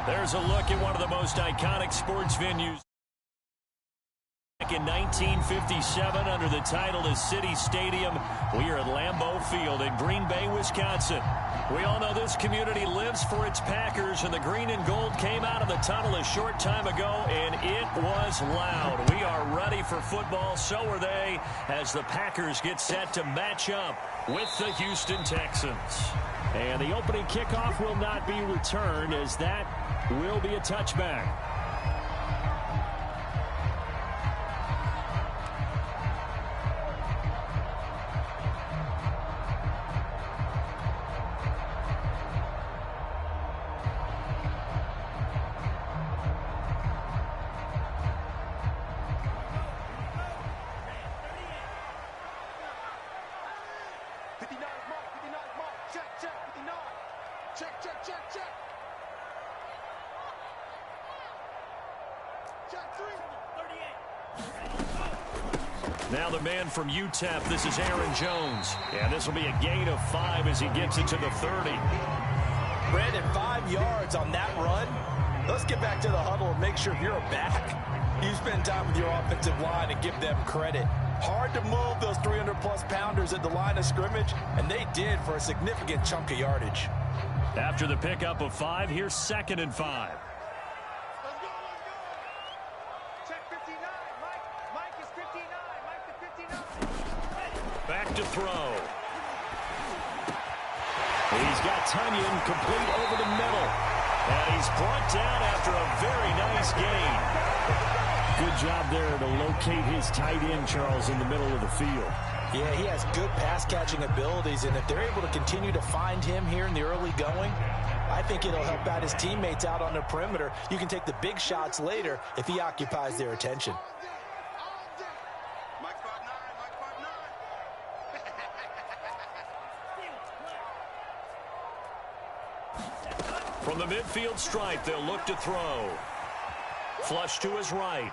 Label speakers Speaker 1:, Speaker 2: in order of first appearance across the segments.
Speaker 1: There's a look at one of the most iconic sports venues. Back in 1957 under the title of City Stadium, we are at Lambeau Field in Green Bay, Wisconsin. We all know this community lives for its Packers, and the green and gold came out of the tunnel a short time ago, and it was loud. We are ready for football, so are they, as the Packers get set to match up with the Houston Texans. And the opening kickoff will not be returned, as that will be a touchback. Now the man from UTEP, this is Aaron Jones. And this will be a gain of 5 as he gets it to the 30.
Speaker 2: Brandon, 5 yards on that run. Let's get back to the huddle and make sure if you're a back, you spend time with your offensive line and give them credit. Hard to move those 300-plus pounders at the line of scrimmage, and they did for a significant chunk of yardage.
Speaker 1: After the pickup of 5, here's 2nd and 5. Back to throw. He's got Tunyon complete over the middle. And he's brought down after a very nice gain. Good job there to locate his tight end, Charles, in the middle of the field.
Speaker 2: Yeah, he has good pass-catching abilities, and if they're able to continue to find him here in the early going, I think it'll help out his teammates out on the perimeter. You can take the big shots later if he occupies their attention.
Speaker 1: From the midfield stripe, they'll look to throw. Flush to his right.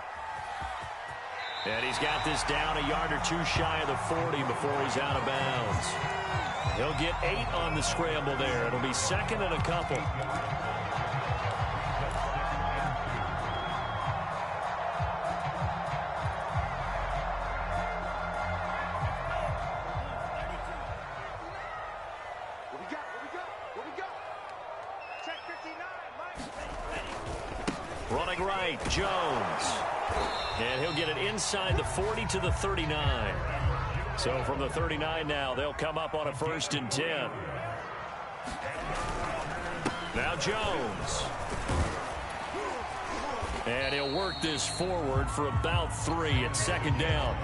Speaker 1: And he's got this down a yard or two shy of the 40 before he's out of bounds. He'll get 8 on the scramble there. It'll be 2nd and a couple. Running right, Jones. And he'll get it inside the 40 to the 39. So from the 39 now, they'll come up on a 1st and 10. Now Jones. And he'll work this forward for about 3 at 2nd down.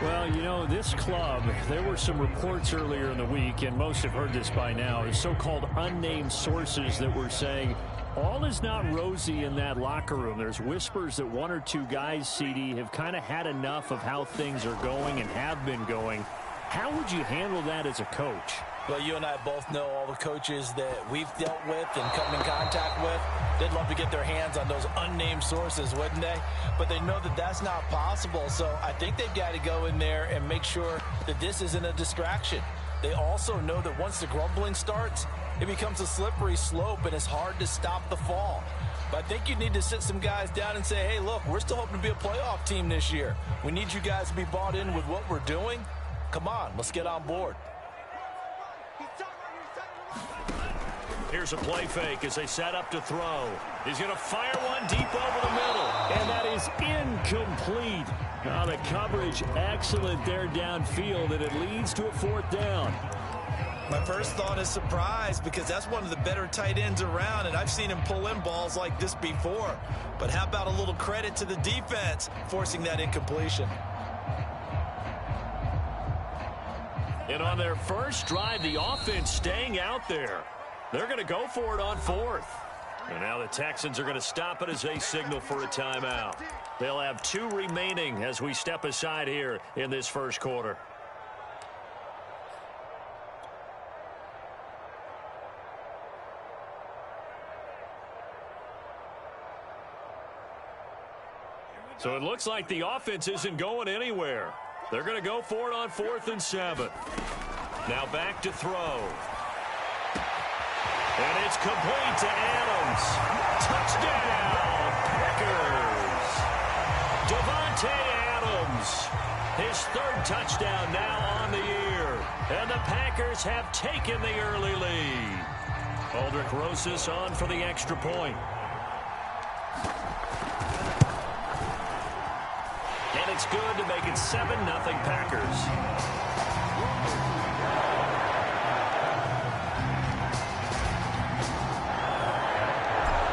Speaker 3: Well, you know, this club, there were some reports earlier in the week, and most have heard this by now, so-called unnamed sources that were saying all is not rosy in that locker room. There's whispers that 1 or 2 guys, CD, have kind of had enough of how things are going and have been going. How would you handle that as a coach?
Speaker 2: Well, you and I both know all the coaches that we've dealt with and come in contact with. They'd love to get their hands on those unnamed sources, wouldn't they? But they know that that's not possible, so I think they've got to go in there and make sure that this isn't a distraction. They also know that once the grumbling starts, it becomes a slippery slope, and it's hard to stop the fall. But I think you need to sit some guys down and say, hey, look, we're still hoping to be a playoff team this year. We need you guys to be bought in with what we're doing. Come on, let's get on board.
Speaker 1: Here's a play fake as they set up to throw. He's going to fire one deep over the middle.
Speaker 3: And that is incomplete. Now the coverage excellent there downfield, and it leads to a 4th down.
Speaker 4: My first thought is surprise, because that's one of the better tight ends around, and I've seen him pull in balls like this before. But how about a little credit to the defense forcing that incompletion?
Speaker 1: And on their first drive, the offense staying out there. They're going to go for it on 4th. And now the Texans are going to stop it as they signal for a timeout. They'll have 2 remaining as we step aside here in this first quarter. So it looks like the offense isn't going anywhere. They're going to go for it on 4th and 7. Now back to throw. And it's complete to Adams. Touchdown, Packers. Davante Adams, his third touchdown now on the year. And the Packers have taken the early lead. Aldrich Rosas on for the extra point. And it's good to make it 7-0 Packers.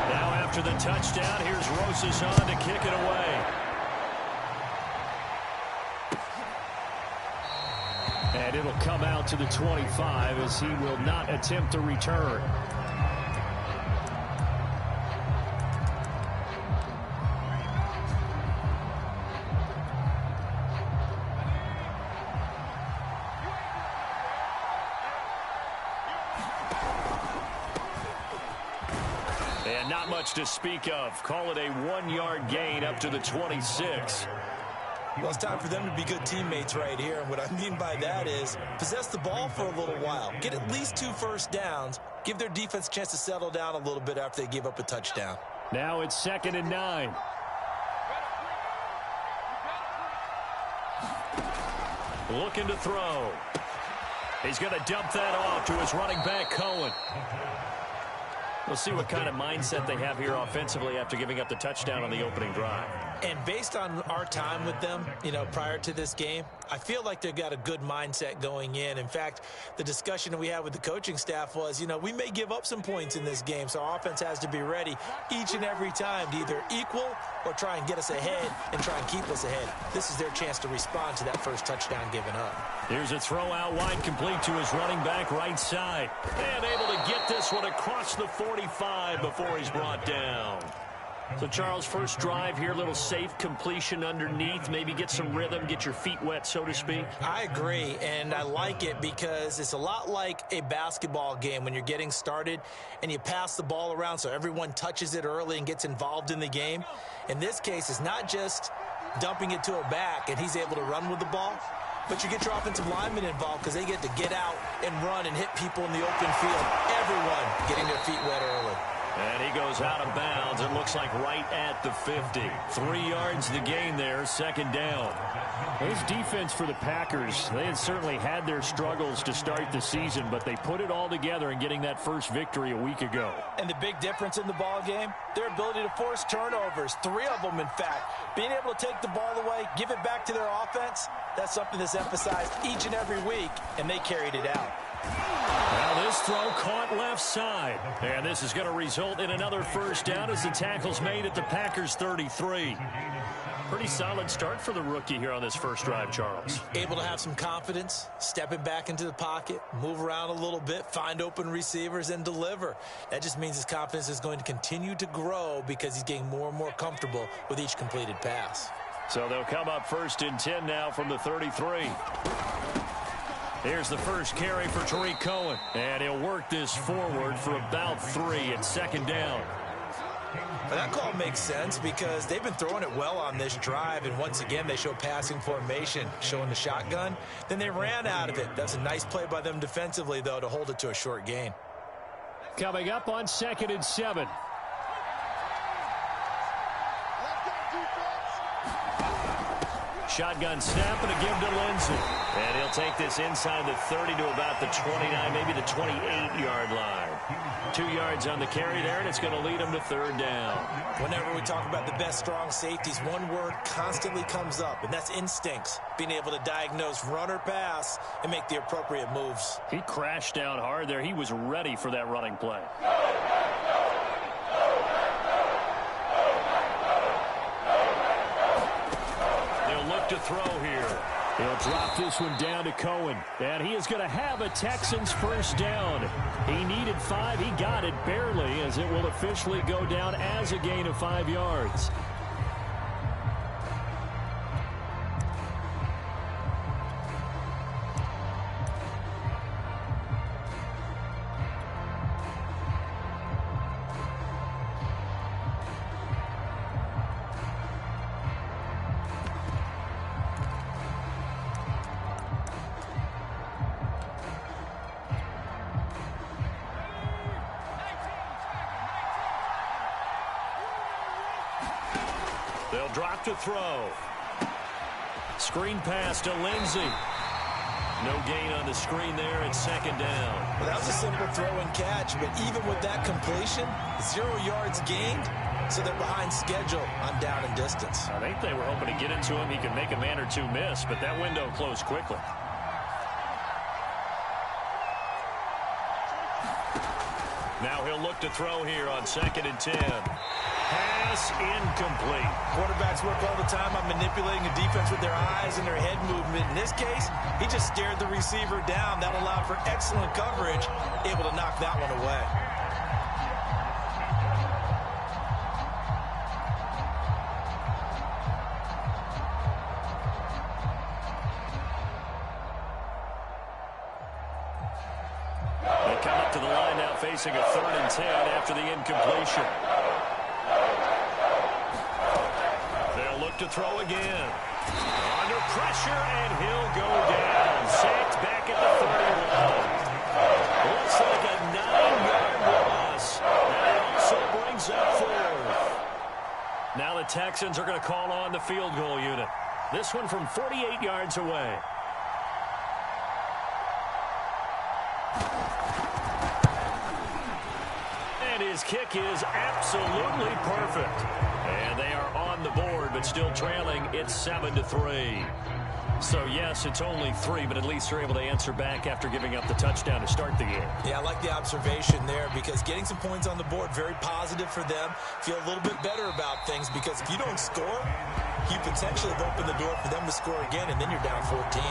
Speaker 1: Now after the touchdown, here's Rosas on to kick it away. And it'll come out to the 25 as he will not attempt to return. And not much to speak of. Call it a 1-yard gain up to the 26.
Speaker 4: Well, it's time for them to be good teammates right here. And what I mean by that is possess the ball for a little while. Get at least 2 first downs. Give their defense a chance to settle down a little bit after they give up a touchdown.
Speaker 3: Now it's 2nd and 9.
Speaker 1: Looking to throw. He's going to dump that off to his running back, Cohen. We'll see what kind of mindset they have here offensively after giving up the touchdown on the opening drive.
Speaker 4: And based on our time with them, prior to this game, I feel like they've got a good mindset going in. In fact, the discussion that we had with the coaching staff was, we may give up some points in this game, so our offense has to be ready each and every time to either equal or try and get us ahead and try and keep us ahead. This is their chance to respond to that first touchdown given up.
Speaker 1: Here's a throw out wide, complete to his running back right side. And able to get this one across the 45 before he's brought down. So, Charles, first drive here, little safe completion underneath. Maybe get some rhythm, get your feet wet, so to speak.
Speaker 4: I agree, and I like it because it's a lot like a basketball game when you're getting started and you pass the ball around so everyone touches it early and gets involved in the game. In this case, it's not just dumping it to a back and he's able to run with the ball, but you get your offensive linemen involved because they get to get out and run and hit people in the open field. Everyone getting their feet wet early.
Speaker 1: And he goes out of bounds. It looks like right at the 50. 3 yards the gain there, 2nd down.
Speaker 3: This defense for the Packers, they had certainly had their struggles to start the season, but they put it all together in getting that first victory a week ago.
Speaker 2: And the big difference in the ball game, their ability to force turnovers, 3 of them in fact. Being able to take the ball away, give it back to their offense, that's something that's emphasized each and every week, and they carried it out.
Speaker 1: Now this throw caught left side. And this is going to result in another first down as the tackle's made at the Packers 33. Pretty solid start for the rookie here on this first drive, Charles.
Speaker 4: Able to have some confidence, stepping back into the pocket, move around a little bit, find open receivers, and deliver. That just means his confidence is going to continue to grow because he's getting more and more comfortable with each completed pass.
Speaker 1: So they'll come up 1st and 10 now from the 33. Here's the first carry for Tariq Cohen. And he'll work this forward for about 3 at 2nd down.
Speaker 4: Well, that call makes sense because they've been throwing it well on this drive. And once again, they show passing formation, showing the shotgun. Then they ran out of it. That's a nice play by them defensively, though, to hold it to a short gain.
Speaker 3: Coming up on 2nd and 7.
Speaker 1: Shotgun snap and a give to Lindsey. And he'll take this inside the 30 to about the 29, maybe the 28-yard line. 2 yards on the carry there, and it's going to lead him to 3rd down.
Speaker 4: Whenever we talk about the best strong safeties, one word constantly comes up, and that's instincts. Being able to diagnose run or pass and make the appropriate moves.
Speaker 3: He crashed down hard there. He was ready for that running play.
Speaker 1: To throw here.
Speaker 3: He'll drop this one down to Cohen. And he is going to have a Texans first down. He needed 5. He got it barely as it will officially go down as a gain of 5 yards.
Speaker 1: They'll drop to throw. Screen pass to Lindsey. No gain on the screen there. It's second down.
Speaker 4: Well, that was a simple throw and catch, but even with that completion, 0 yards gained, so they're behind schedule on down and distance.
Speaker 3: I think they were hoping to get into him. He could make a man or two miss, but that window closed quickly.
Speaker 1: Now he'll look to throw here on 2nd and 10. Pass incomplete.
Speaker 4: Quarterbacks work all the time on manipulating a defense with their eyes and their head movement. In this case, he just stared the receiver down. That allowed for excellent coverage, able to knock that one away.
Speaker 1: They come up to the line now facing a 3rd and 10 after the incompletion. They'll look to throw again. Under pressure, and he'll go down. Sacked back at the 31. Looks like a 9-yard loss. And it also brings up 4th. Now the Texans are going to call on the field goal unit. This one from 48 yards away. And his kick is absolutely perfect. And they are on the board, but still trailing. It's 7-3. So, yes, it's only 3, but at least they're able to answer back after giving up the touchdown to start the game.
Speaker 4: Yeah, I like the observation there because getting some points on the board, very positive for them. Feel a little bit better about things because if you don't score, you potentially have opened the door for them to score again, and then you're down 14.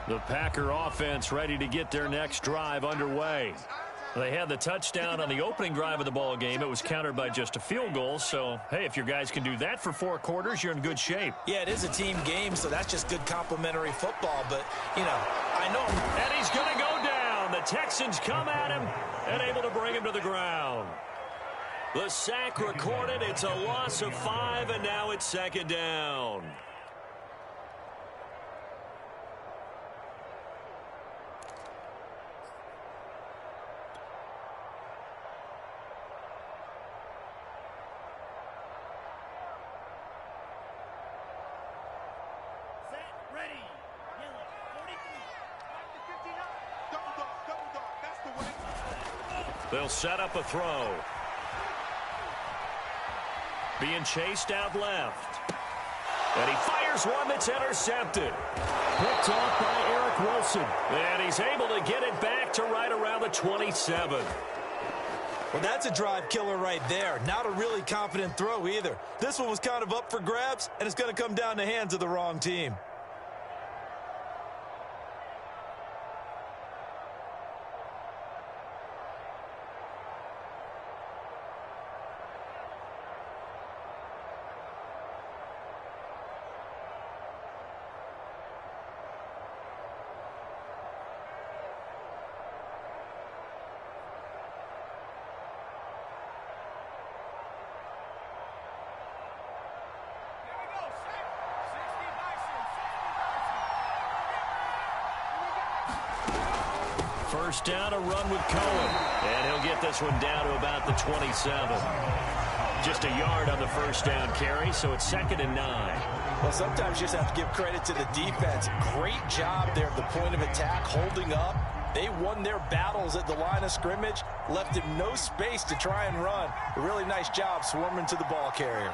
Speaker 1: The Packer offense ready to get their next drive underway. They had the touchdown on the opening drive of the ball game. It was countered by just a field goal. So, hey, if your guys can do that for 4 quarters, you're in good shape.
Speaker 4: Yeah, it is a team game, so that's just good complimentary football. But, you know, I know.
Speaker 1: And he's going to go down. The Texans come at him and able to bring him to the ground. The sack recorded. It's a loss of 5, and now it's 2nd down. They'll set up a throw. Being chased out left. And he fires one that's intercepted. Picked off by Eric Wilson. And he's able to get it back to right around the 27.
Speaker 4: Well, that's a drive killer right there. Not a really confident throw either. This one was kind of up for grabs, and it's going to come down the hands of the wrong team.
Speaker 1: First down, a run with Cohen. And he'll get this one down to about the 27. Just a yard on the first down carry, so it's 2nd and 9.
Speaker 4: Well, sometimes you just have to give credit to the defense. Great job there at the point of attack, holding up. They won their battles at the line of scrimmage, left him no space to try and run. A really nice job swarming to the ball carrier.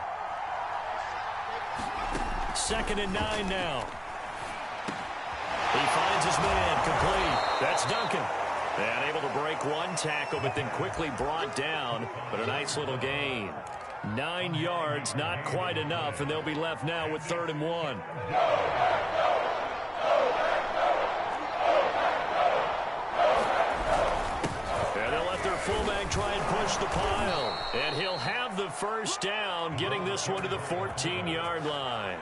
Speaker 1: 2nd and 9 now. He finds his man, complete. That's Duncan. And able to break one tackle, but then quickly brought down. But a nice little gain. 9 yards, not quite enough, and they'll be left now with 3rd and 1. And they'll let their fullback try and push the pile. And he'll have the first down, getting this one to the 14-yard line.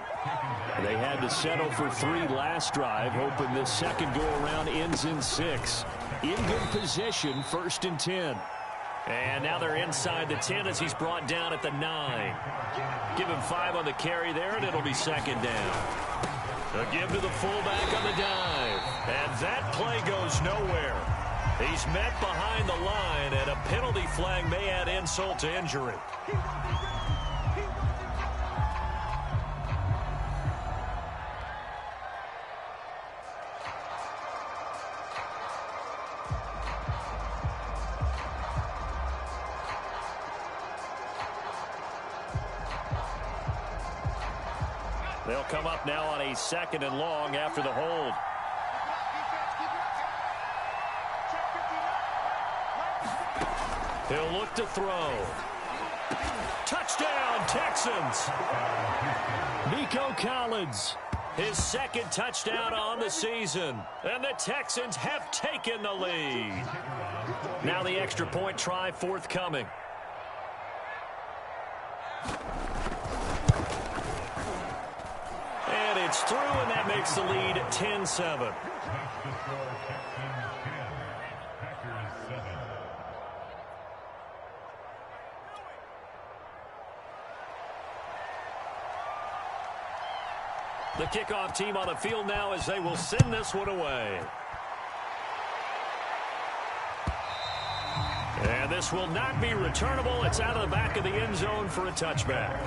Speaker 1: They had to settle for 3 last drive, hoping this second go-around ends in 6. In good position, 1st and 10. And now they're inside the 10 as he's brought down at the 9. Give him 5 on the carry there, and it'll be 2nd down. A give to the fullback on the dive. And that play goes nowhere. He's met behind the line, and a penalty flag may add insult to injury. They'll come up now on a 2nd and long after the hold. He'll look to throw. Touchdown, Texans. Nico Collins, his 2nd touchdown on the season. And the Texans have taken the lead. Now the extra point try forthcoming. And it's through, and that makes the lead 10-7. The kickoff team on the field now as they will send this one away. And this will not be returnable. It's out of the back of the end zone for a touchback.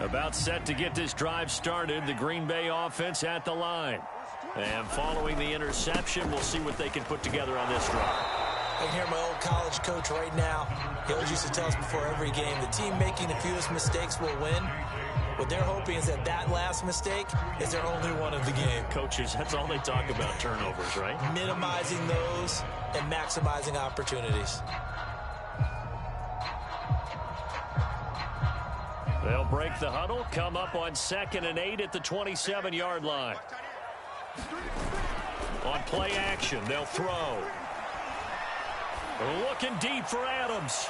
Speaker 1: About set to get this drive started. The Green Bay offense at the line. And following the interception, we'll see what they can put together on this drive.
Speaker 4: I can hear my old college coach right now. He always used to tell us before every game, the team making the fewest mistakes will win. What they're hoping is that that last mistake is their only one of the game.
Speaker 1: Coaches, that's all they talk about, turnovers, right?
Speaker 4: Minimizing those and maximizing opportunities.
Speaker 1: They'll break the huddle, come up on 2nd and 8 at the 27-yard line. On play action, they'll throw. Looking deep for Adams.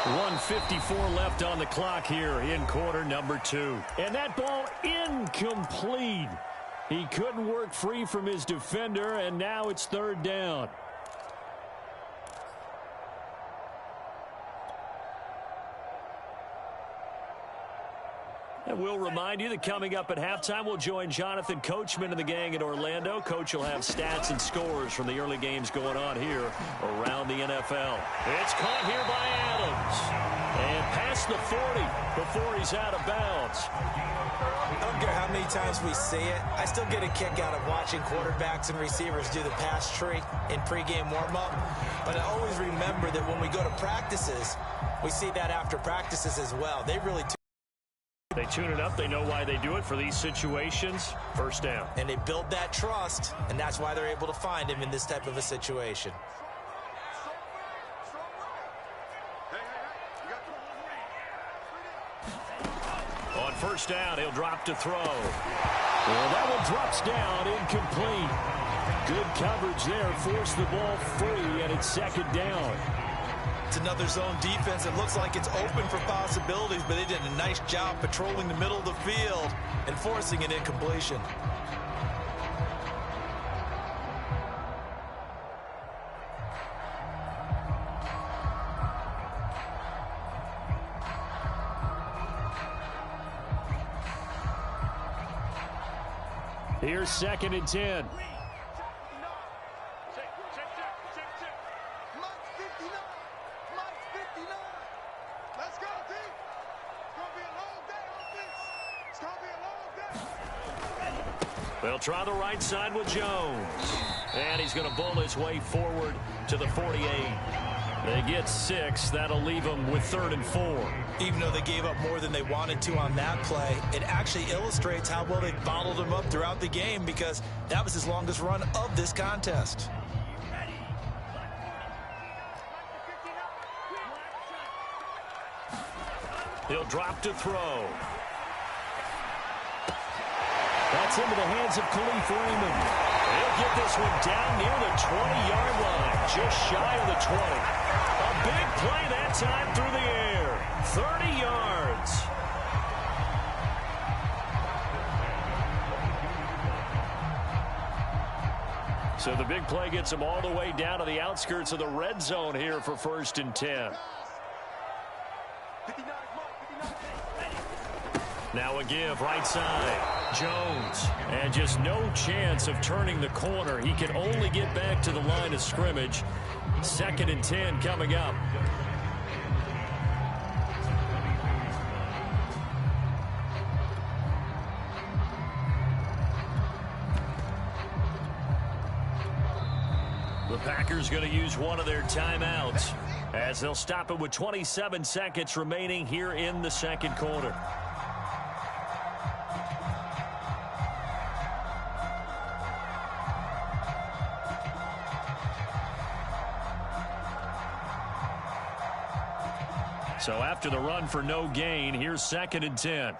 Speaker 1: 1:54 left on the clock here in quarter number 2.
Speaker 3: And that ball incomplete. He couldn't work free from his defender, and now it's 3rd down.
Speaker 1: And we'll remind you that coming up at halftime, we'll join Jonathan Coachman and the gang in Orlando. Coach will have stats and scores from the early games going on here around the NFL. It's caught here by Adams. And past the 40 before he's out of bounds.
Speaker 4: I don't care how many times we see it. I still get a kick out of watching quarterbacks and receivers do the pass tree in pregame warm-up. But I always remember that when we go to practices, we see that after practices as well. They really
Speaker 1: They tune it up. They know why they do it for these situations. 1st down.
Speaker 4: And they build that trust, and that's why they're able to find him in this type of a situation.
Speaker 1: On 1st down, he'll drop to throw.
Speaker 3: Well, that one drops down, incomplete. Good coverage there, forced the ball free, and it's 2nd down.
Speaker 4: It's another zone defense. It looks like it's open for possibilities, but they did a nice job patrolling the middle of the field and forcing an incompletion.
Speaker 3: Here's 2nd and 10.
Speaker 1: They'll try the right side with Jones. And he's going to bull his way forward to the 48. They get 6. That'll leave them with 3rd and 4.
Speaker 4: Even though they gave up more than they wanted to on that play, it actually illustrates how well they bottled him up throughout the game, because that was his longest run of this contest.
Speaker 1: He'll drop to throw.
Speaker 3: That's into the hands of Khalif Raymond.
Speaker 1: He'll get this one down near the 20-yard line, just shy of the 20. A big play that time through the air. 30 yards. So the big play gets him all the way down to the outskirts of the red zone here for 1st and 10. Now a give right side. Jones. And just no chance of turning the corner. He can only get back to the line of scrimmage. 2nd and 10 coming up. The Packers going to use one of their timeouts as they'll stop it with 27 seconds remaining here in the 2nd quarter. So after the run for no gain, here's 2nd and 10.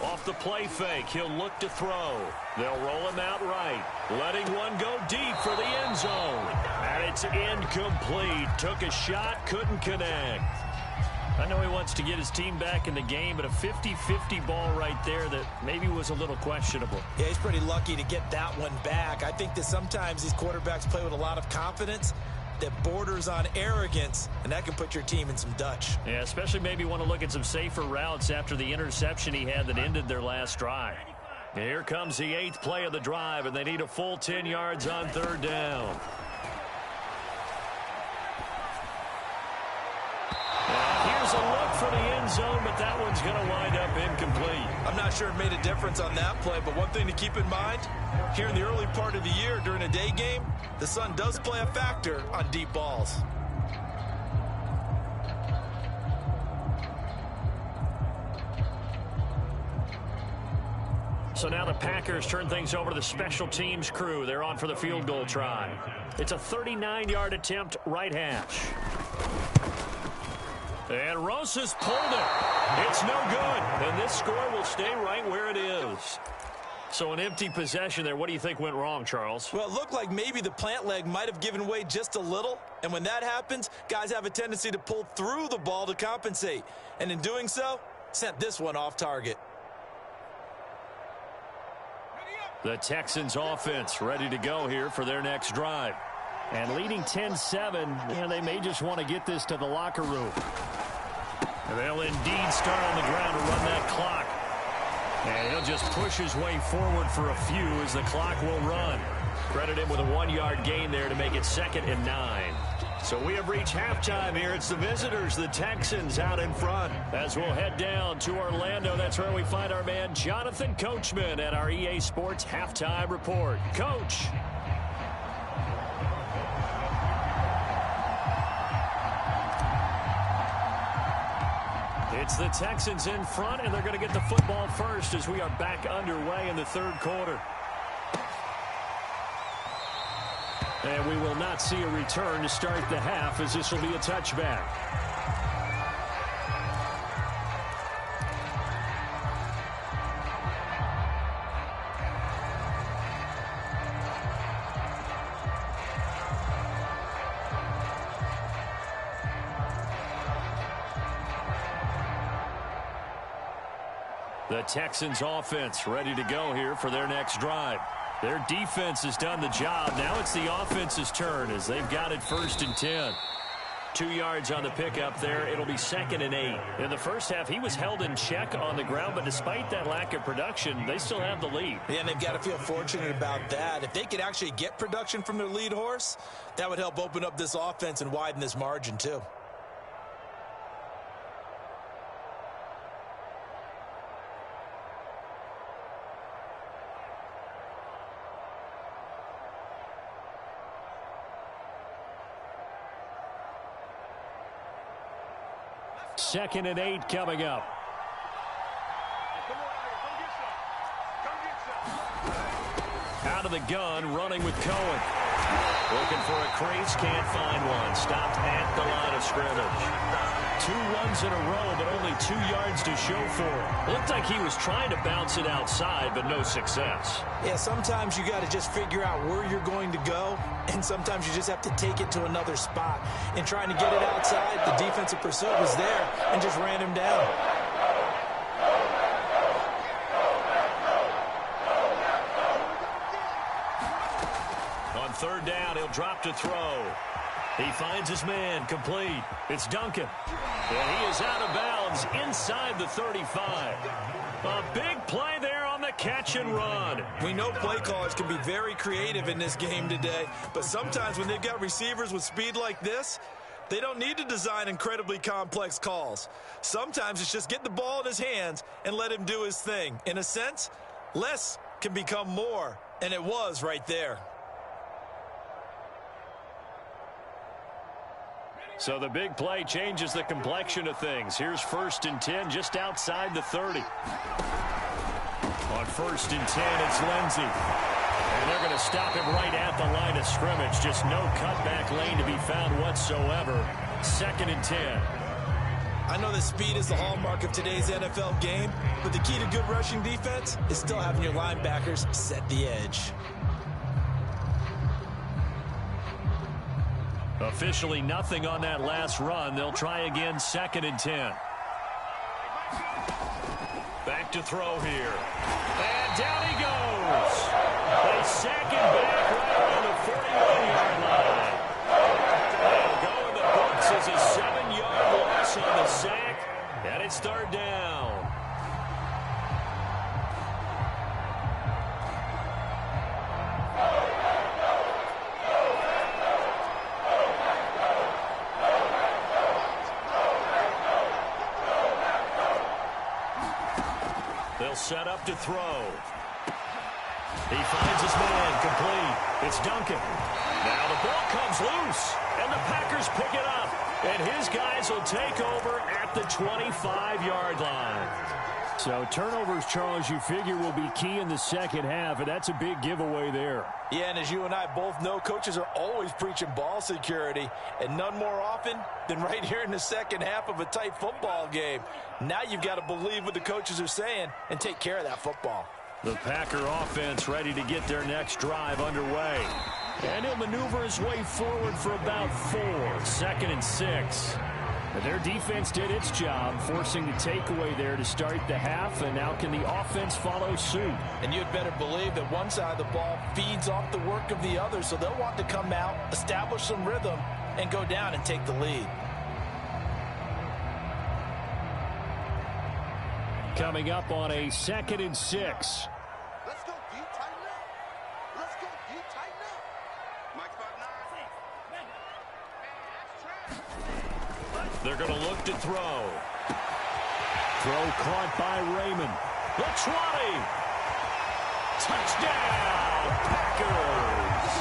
Speaker 1: Off the play fake, he'll look to throw. They'll roll him out right, letting one go deep for the end zone. And it's incomplete. Took a shot, couldn't connect. I know he wants to get his team back in the game, but a 50-50 ball right there that maybe was a little questionable.
Speaker 4: Yeah, he's pretty lucky to get that one back. I think that sometimes these quarterbacks play with a lot of confidence that borders on arrogance, and that can put your team in some Dutch.
Speaker 3: Yeah, especially maybe want to look at some safer routes after the interception he had that ended their last drive. Here comes the 8th play of the drive, and they need a full 10 yards on 3rd down. And here's a look for the end zone, but that one's going to wind up incomplete.
Speaker 4: I'm not sure it made a difference on that play, but one thing to keep in mind, here in the early part of the year during a day game, the sun does play a factor on deep balls.
Speaker 3: So now the Packers turn things over to the special teams crew. They're on for the field goal try. It's a 39-yard attempt, right hash. And Rosas pulled it. It's no good. And this score will stay right where it is. So an empty possession there. What do you think went wrong, Charles?
Speaker 4: Well, it looked like maybe the plant leg might have given way just a little. And when that happens, guys have a tendency to pull through the ball to compensate. And in doing so, sent this one off target.
Speaker 3: The Texans offense ready to go here for their next drive. And leading 10-7, they may just want to get this to the locker room. And they'll indeed start on the ground to run that clock. And he'll just push his way forward for a few as the clock will run. Credit him with a 1-yard gain there to make it 2nd and 9. So we have reached halftime here. It's the visitors, the Texans, out in front. As we'll head down to Orlando, that's where we find our man Jonathan Coachman at our EA Sports Halftime Report. Coach. It's the Texans in front, and they're going to get the football first as we are back underway in the 3rd quarter. And we will not see a return to start the half, as this will be a touchback. The Texans offense ready to go here for their next drive. Their defense has done the job. Now it's the offense's turn as they've got it 1st and 10. 2 yards on the pickup there. It'll be 2nd and 8. In the first half, he was held in check on the ground, but despite that lack of production, they still have the lead.
Speaker 4: Yeah, and they've got to feel fortunate about that. If they could actually get production from their lead horse, that would help open up this offense and widen this margin too.
Speaker 3: Second and 8 coming up. Out of the gun, running with Cohen. Looking for a crease, can't find one. Stopped at the line of
Speaker 1: scrimmage. 2 runs in a row, but only 2 yards to show for it. Looked like he was trying to bounce it outside, but no success.
Speaker 4: Yeah, sometimes you got to just figure out where you're going to go, and sometimes you just have to take it to another spot. And trying to get it outside, the defensive pursuit was there and just ran him down.
Speaker 1: On 3rd down, he'll drop to throw. He finds his man, complete. It's Duncan. And he is out of bounds inside the 35. A big play there on the catch and run.
Speaker 4: We know play callers can be very creative in this game today, but sometimes when they've got receivers with speed like this, they don't need to design incredibly complex calls. Sometimes it's just get the ball in his hands and let him do his thing. In a sense, less can become more, and it was right there.
Speaker 1: So the big play changes the complexion of things. Here's 1st and 10 just outside the 30. On 1st and 10, it's Lindsey. And they're going to stop him right at the line of scrimmage. Just no cutback lane to be found whatsoever. 2nd and 10.
Speaker 4: I know that speed is the hallmark of today's NFL game, but the key to good rushing defense is still having your linebackers set the edge.
Speaker 1: Officially nothing on that last run. They'll try again 2nd and 10. Back to throw here. And down he goes. They sack him back right around the 41-yard line. They'll go in the books as a 7-yard loss on the sack. And it's 3rd down. Set up to throw. He finds his man, complete. It's Duncan. Now the ball comes loose, and the Packers pick it up. And his guys will take over at the 25-yard line.
Speaker 3: So turnovers, Charles, you figure will be key in the second half, and that's a big giveaway there.
Speaker 2: Yeah, and as you and I both know, coaches are always preaching ball security, and none more often than right here in the second half of a tight football game. Now you've got to believe what the coaches are saying and take care of that football.
Speaker 1: The Packer offense ready to get their next drive underway. And he'll maneuver his way forward for about 4. 2nd and 6.
Speaker 3: Their defense did its job, forcing the takeaway there to start the half, and now can the offense follow suit?
Speaker 2: And you'd better believe that one side of the ball feeds off the work of the other, so they'll want to come out, establish some rhythm, and go down and take the lead.
Speaker 3: Coming up on a 2nd and 6.
Speaker 5: Let's go deep, tighten up. Let's go deep, tighten up. Mike 5'9".
Speaker 1: They're going to look to throw.
Speaker 3: Throw caught by Raymond.
Speaker 1: The 20. Touchdown, Packers.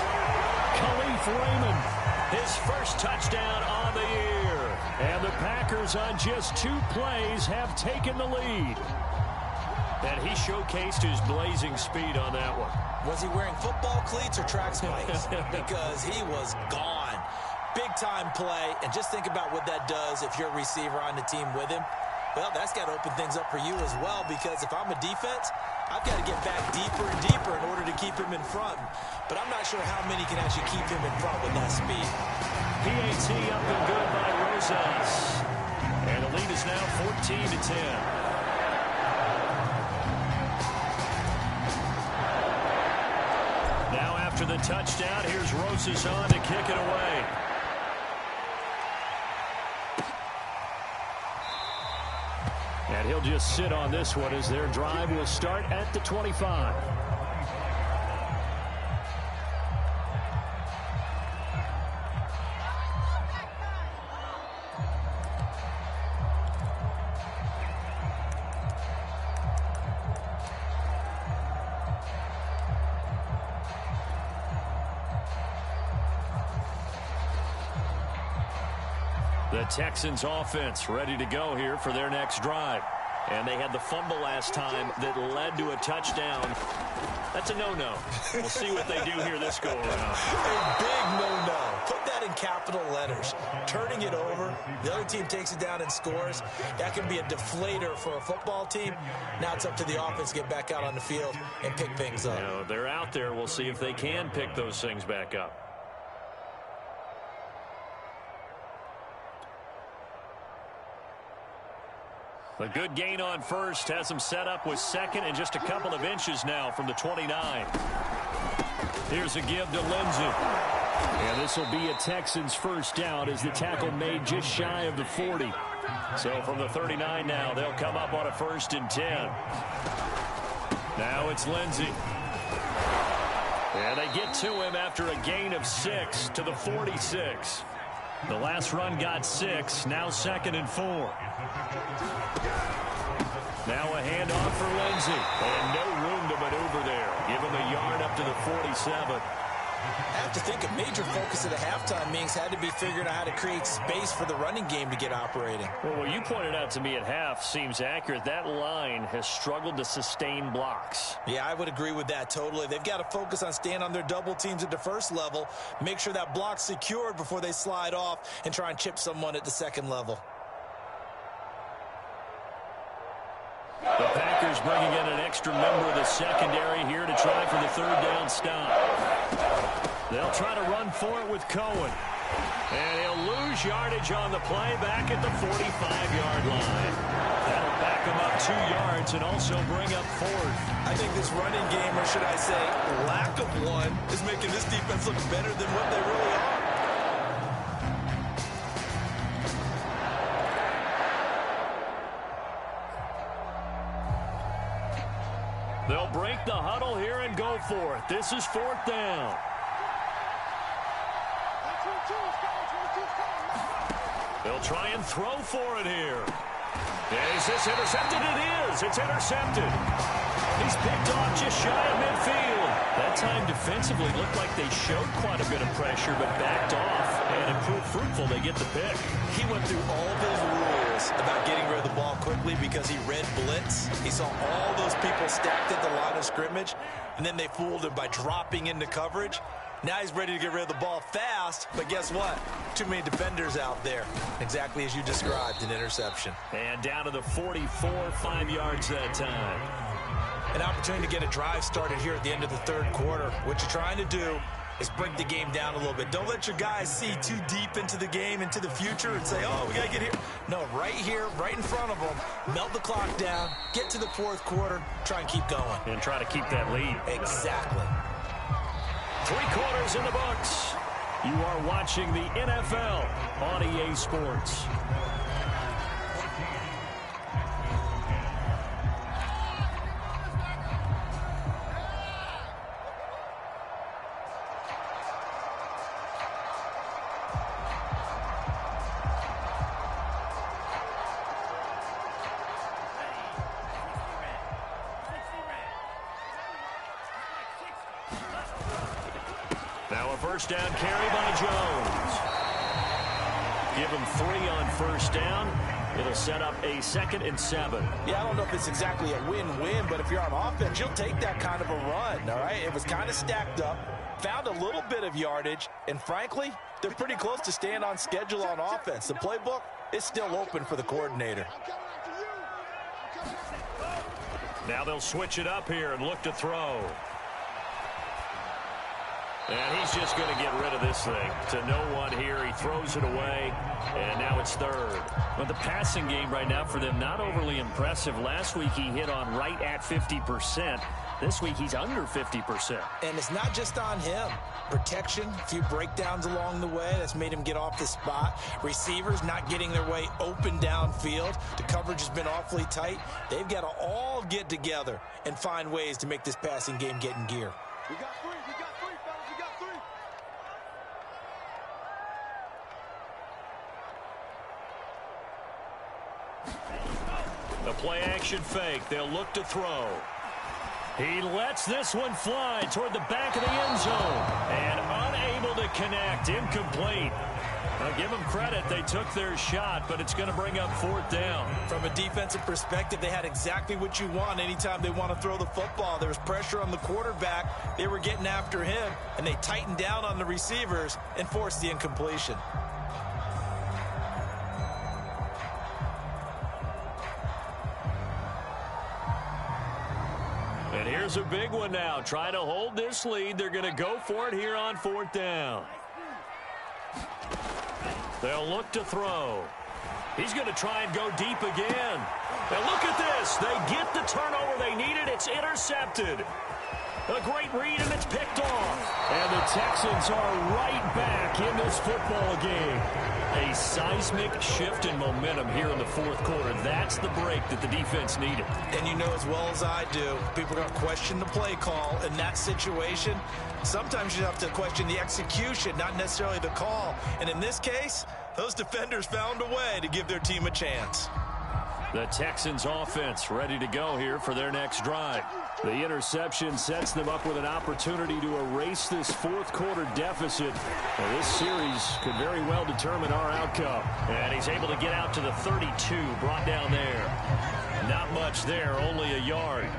Speaker 3: Khalif Raymond.
Speaker 1: His first touchdown on the year.
Speaker 3: And the Packers on just 2 plays have taken the lead.
Speaker 1: And he showcased his blazing speed on that one.
Speaker 4: Was he wearing football cleats or track spikes? Because he was gone. Big-time play, and just think about what that does if you're a receiver on the team with him. Well, that's got to open things up for you as well, because if I'm a defense, I've got to get back deeper and deeper in order to keep him in front. But I'm not sure how many can actually keep him in front with that speed.
Speaker 1: PAT up and good by Rosas. And the lead is now 14-10. Now after the touchdown, here's Rosas on to kick it away.
Speaker 3: And he'll just sit on this one as their drive will start at the 25.
Speaker 1: The Texans offense ready to go here for their next drive. And they had the fumble last time that led to a touchdown. That's a no-no. We'll see what they do here this go-around.
Speaker 4: A big no-no. Put that in capital letters. Turning it over The other team takes it down and scores. That can be a deflator for a football team. Now it's up to the offense to get back out on the field and pick things up.
Speaker 3: You know, they're out there. We'll see if they can pick those things back up. A good gain on first has them set up with second and just a couple of inches now from the 29. Here's a give to Lindsey. And this will be a Texans first down as the tackle made just shy of the 40. So from the 39 now, they'll come up on a 1st and 10. Now it's Lindsey. And they get to him after a gain of 6 to the 46. The last run got 6, now 2nd and 4. Now a handoff for Lindsey. And no room to maneuver there. Give him a yard up to the 47.
Speaker 4: I have to think a major focus of the halftime meetings had to be figuring out how to create space for the running game to get operating.
Speaker 3: Well, what you pointed out to me at half seems accurate. That line has struggled to sustain blocks.
Speaker 4: Yeah, I would agree with that totally. They've got to focus on staying on their double teams at the first level, make sure that block's secured before they slide off and try and chip someone at the second level.
Speaker 3: The Packers bringing in an extra member of the secondary here to try for the 3rd down stop. They'll try to run for it with Cohen. And he'll lose yardage on the play back at the 45-yard line. That'll back him up 2 yards and also bring up 4th.
Speaker 4: I think this running game, or should I say lack of one, is making this defense look better than what they really are.
Speaker 3: They'll break the huddle here and go for it. This is 4th down. They'll try and throw for it here. Is this intercepted? It is. It's intercepted. He's picked off just shy of midfield. That time defensively looked like they showed quite a bit of pressure but backed off. And it proved fruitful. They get the pick.
Speaker 4: He went through all of his rules about getting rid of the ball quickly because he read blitz. He saw all those people stacked at the line of scrimmage, and then they fooled him by dropping into coverage. Now he's ready to get rid of the ball fast, but guess what? Too many defenders out there. Exactly as you described, an interception.
Speaker 3: And down to the 44, 5 yards that time.
Speaker 4: An opportunity to get a drive started here at the end of the 3rd quarter. What you're trying to do is break the game down a little bit. Don't let your guys see too deep into the game, into the future, and say, oh, we got to get here. No, right here, right in front of them, melt the clock down, get to the 4th quarter, try and keep going.
Speaker 3: And try to keep that lead.
Speaker 4: Exactly.
Speaker 3: 3 quarters in the books. You are watching the NFL on EA Sports. Now a 1st down carry by Jones. Give him 3 on 1st down. It'll set up a 2nd and 7.
Speaker 4: Yeah, I don't know if it's exactly a win-win, but if you're on offense, you'll take that kind of a run, all right? It was kind of stacked up, found a little bit of yardage, and frankly, they're pretty close to staying on schedule on offense. The playbook is still open for the coordinator.
Speaker 3: Now they'll switch it up here and look to throw. And he's just going to get rid of this thing to no one here. He throws it away, and now it's 3rd. But the passing game right now for them, not overly impressive. Last week he hit on right at 50%. This week he's under 50%.
Speaker 4: And it's not just on him. Protection, a few breakdowns along the way. That's made him get off the spot. Receivers not getting their way open downfield. The coverage has been awfully tight. They've got to all get together and find ways to make this passing game get in gear.
Speaker 5: We got 3. We got 3, fellas. We got 3.
Speaker 3: The play action fake. They'll look to throw. He lets this one fly toward the back of the end zone. And unable to connect. Incomplete. Now give them credit. They took their shot, but it's going to bring up 4th down.
Speaker 4: From a defensive perspective, they had exactly what you want anytime they want to throw the football. There was pressure on the quarterback. They were getting after him, and they tightened down on the receivers and forced the incompletion.
Speaker 3: Here's a big one now. Trying to hold this lead. They're going to go for it here on 4th down. They'll look to throw. He's going to try and go deep again. And look at this. They get the turnover they needed. It's intercepted. A great read, and it's picked off. And the Texans are right back in this football game. A seismic shift in momentum here in the 4th quarter. That's the break that the defense needed.
Speaker 4: And you know as well as I do, people are going to question the play call in that situation. Sometimes you have to question the execution, not necessarily the call. And in this case, those defenders found a way to give their team a chance.
Speaker 3: The Texans offense ready to go here for their next drive. The interception sets them up with an opportunity to erase this 4th quarter deficit. Well, this series could very well determine our outcome. And he's able to get out to the 32, brought down there. Not much there, only a yard.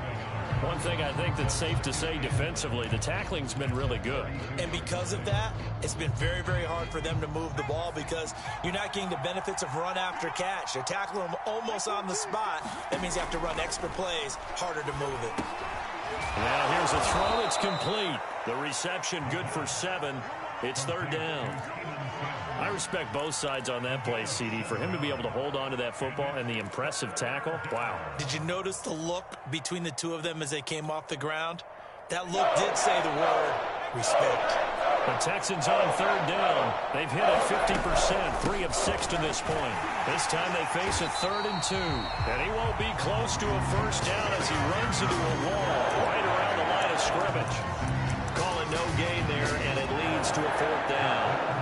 Speaker 3: One thing I think that's safe to say defensively, the tackling's been really good.
Speaker 4: And because of that, it's been very, very hard for them to move the ball because you're not getting the benefits of run after catch. They're tackling them almost on the spot. That means you have to run extra plays, harder to move it.
Speaker 3: Now here's a throw that's complete. The reception good for 7. It's 3rd down. I respect both sides on that play, CD. For him to be able to hold on to that football and the impressive tackle, wow.
Speaker 4: Did you notice the look between the two of them as they came off the ground? That look did say the word respect.
Speaker 3: The Texans on 3rd down. They've hit it 50%, 3 of 6 to this point. This time they face a 3rd and 2. And he won't be close to a 1st down as he runs into a wall right around the line of scrimmage. Calling no gain there, and it leads to a 4th down.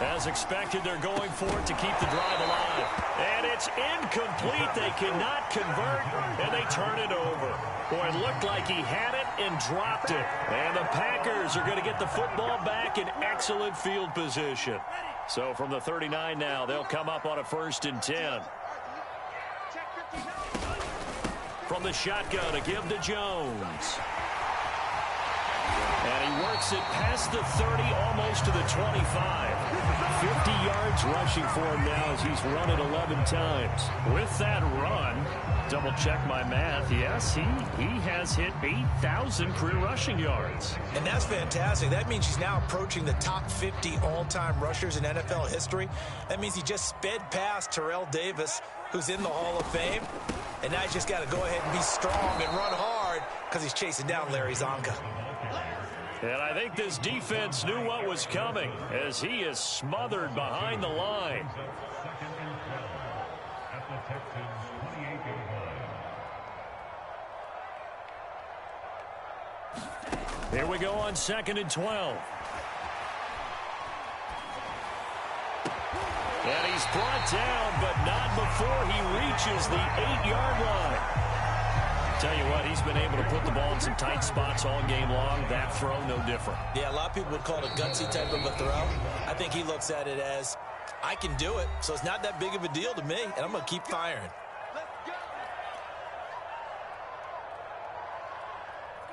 Speaker 3: As expected, they're going for it to keep the drive alive. And it's incomplete. They cannot convert, and they turn it over. Boy, it looked like he had it and dropped it. And the Packers are going to get the football back in excellent field position. So from the 39 now, they'll come up on a 1st and 10. From the shotgun, to give to Jones. And he works it past the 30, almost to the 25. 50 yards rushing for him now as he's run it 11 times. With that run, double check my math, yes, he has hit 8,000 career rushing yards.
Speaker 4: And that's fantastic. That means he's now approaching the top 50 all-time rushers in NFL history. That means he just sped past Terrell Davis, who's in the Hall of Fame. And now he's just got to go ahead and be strong and run hard because he's chasing down Larry Zonka.
Speaker 3: And I think this defense knew what was coming as he is smothered behind the line. Here we go on 2nd and 12. And he's brought down, but not before he reaches the 8-yard line. Tell you what, he's been able to put the ball in some tight spots all game long. That throw, no different.
Speaker 4: Yeah, a lot of people would call it a gutsy type of a throw. I think he looks at it as, I can do it, so it's not that big of a deal to me, and I'm going to keep firing.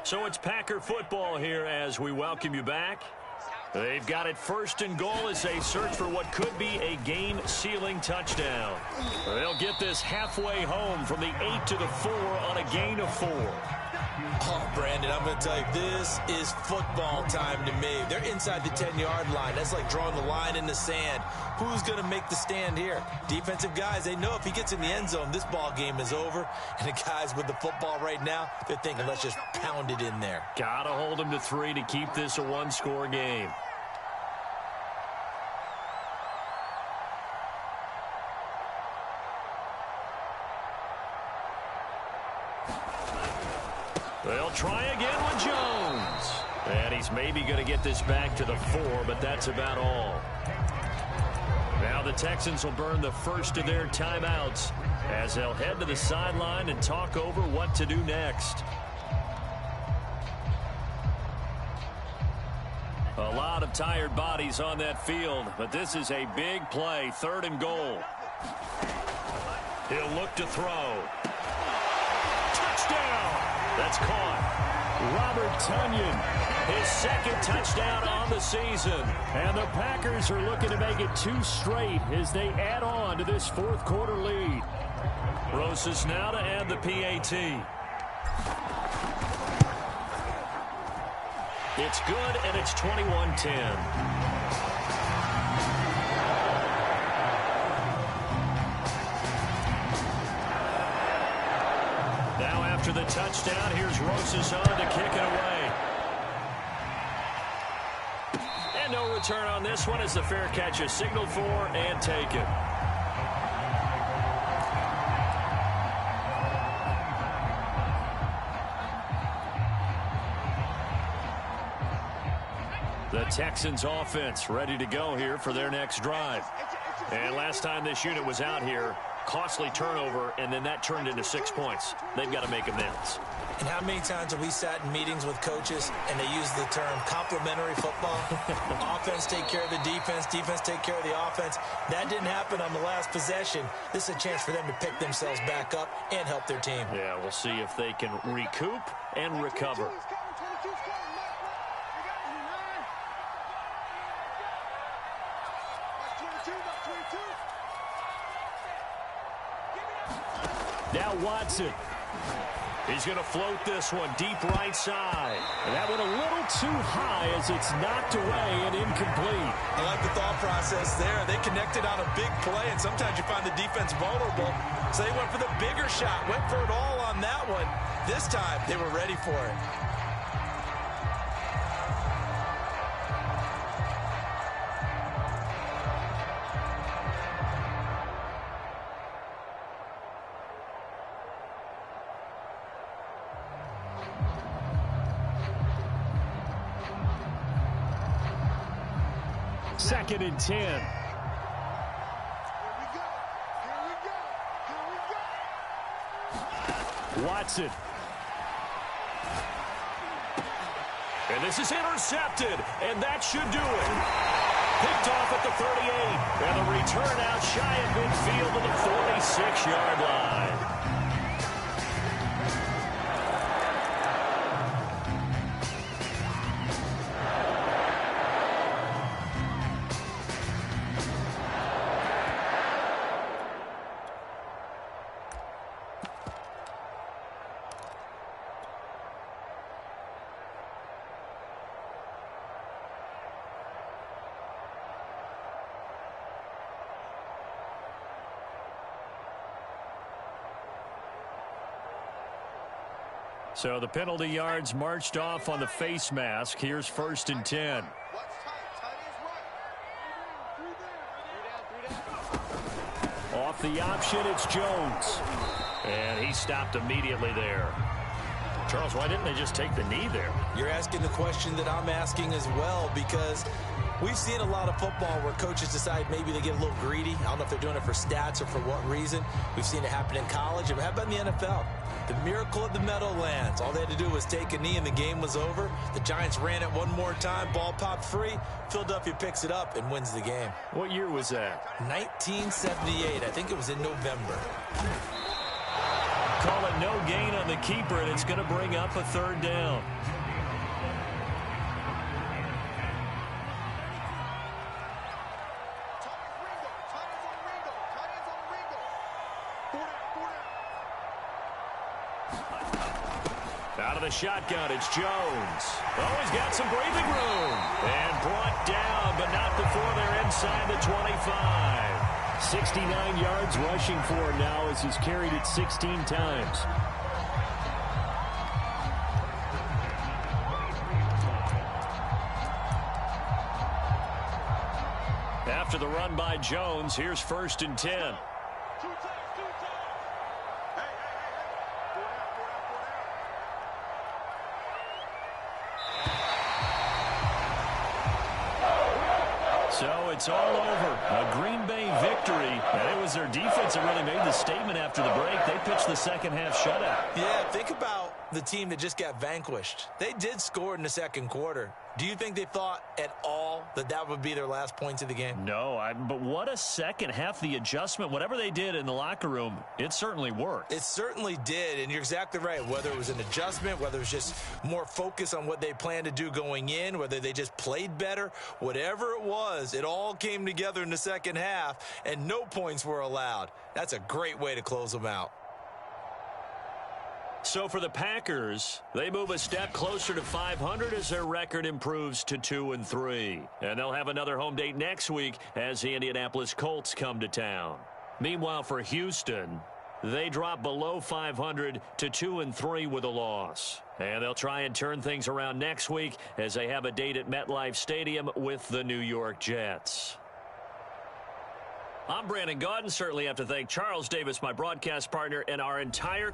Speaker 3: So it's Packer football here as we welcome you back. They've got it 1st and goal as they search for what could be a game-sealing touchdown. They'll get this halfway home from the 8 to the 4 on a gain of 4.
Speaker 4: Oh, Brandon, I'm going to tell you, this is football time to me. They're inside the 10-yard line. That's like drawing the line in the sand. Who's going to make the stand here? Defensive guys, they know if he gets in the end zone, this ball game is over. And the guys with the football right now, they're thinking, let's just pound it in there.
Speaker 3: Got to hold them to 3 to keep this a one-score game. They'll try again with Jones. And he's maybe going to get this back to the 4, but that's about all. Now the Texans will burn the first of their timeouts as they'll head to the sideline and talk over what to do next. A lot of tired bodies on that field, but this is a big play, 3rd and goal. He'll look to throw. Touchdown! That's caught. Robert Tonyan, his 2nd touchdown on the season. And the Packers are looking to make it 2 straight as they add on to this 4th quarter lead. Rosas now to add the PAT. It's good, and it's 21-10. Now after the touchdown, here's Rosas on to kick it away. And no return on this one as the fair catch is signaled for and taken. The Texans offense ready to go here for their next drive. And last time this unit was out here, costly turnover, and then that turned into 6 points. They've got to make amends.
Speaker 4: And how many times have we sat in meetings with coaches and they use the term complementary football? Offense take care of the defense, defense take care of the offense. That didn't happen on the last possession. This is a chance for them to pick themselves back up and help their team.
Speaker 3: Yeah, we'll see if they can recoup and recover. Now Watson. He's going to float this one deep right side. And that went a little too high as it's knocked away and incomplete.
Speaker 4: I like the thought process there. They connected on a big play, and sometimes you find the defense vulnerable. So they went for the bigger shot, went for it all on that one. This time, they were ready for it.
Speaker 3: Second and 10. Watson. And this is intercepted, and that should do it. Picked off at the 38, and the return out shy of midfield to the 46-yard line. So the penalty yards marched off on the face mask. Here's 1st and 10. Off the option, it's Jones. And he stopped immediately there. Charles, why didn't they just take the knee there?
Speaker 4: You're asking the question that I'm asking as well, because we've seen a lot of football where coaches decide maybe they get a little greedy. I don't know if they're doing it for stats or for what reason. We've seen it happen in college. And how about in the NFL? The miracle of the Meadowlands. All they had to do was take a knee and the game was over. The Giants ran it one more time. Ball popped free. Philadelphia picks it up and wins the game.
Speaker 3: What year was that?
Speaker 4: 1978. I think it was in November.
Speaker 3: Call it no gain on the keeper, and it's going to bring up a 3rd down. Out of the shotgun, it's Jones. Oh, he's got some breathing room. And brought down, but not before they're inside the 25. 69 yards rushing for him now as he's carried it 16 times. After the run by Jones, here's 1st and 10. So it's all over. A Green Bay victory. And it was their defense that really made the statement after the break. They pitched the second half shutout.
Speaker 4: Yeah, think about the team that just got vanquished. They did score in the second quarter. Do you think they thought at all that that would be their last points of the game?
Speaker 3: No, but what a second half. The adjustment, whatever they did in the locker room, it certainly worked.
Speaker 4: It certainly did, and you're exactly right. Whether it was an adjustment, whether it was just more focus on what they planned to do going in, whether they just played better, whatever it was, it all came together in the second half, and no points were allowed. That's a great way to close them out.
Speaker 3: So for the Packers, they move a step closer to 500 as their record improves to 2-3. And they'll have another home date next week as the Indianapolis Colts come to town. Meanwhile, for Houston, they drop below 500 to 2-3 with a loss. And they'll try and turn things around next week as they have a date at MetLife Stadium with the New York Jets. I'm Brandon Gaudin. Certainly have to thank Charles Davis, my broadcast partner, and our entire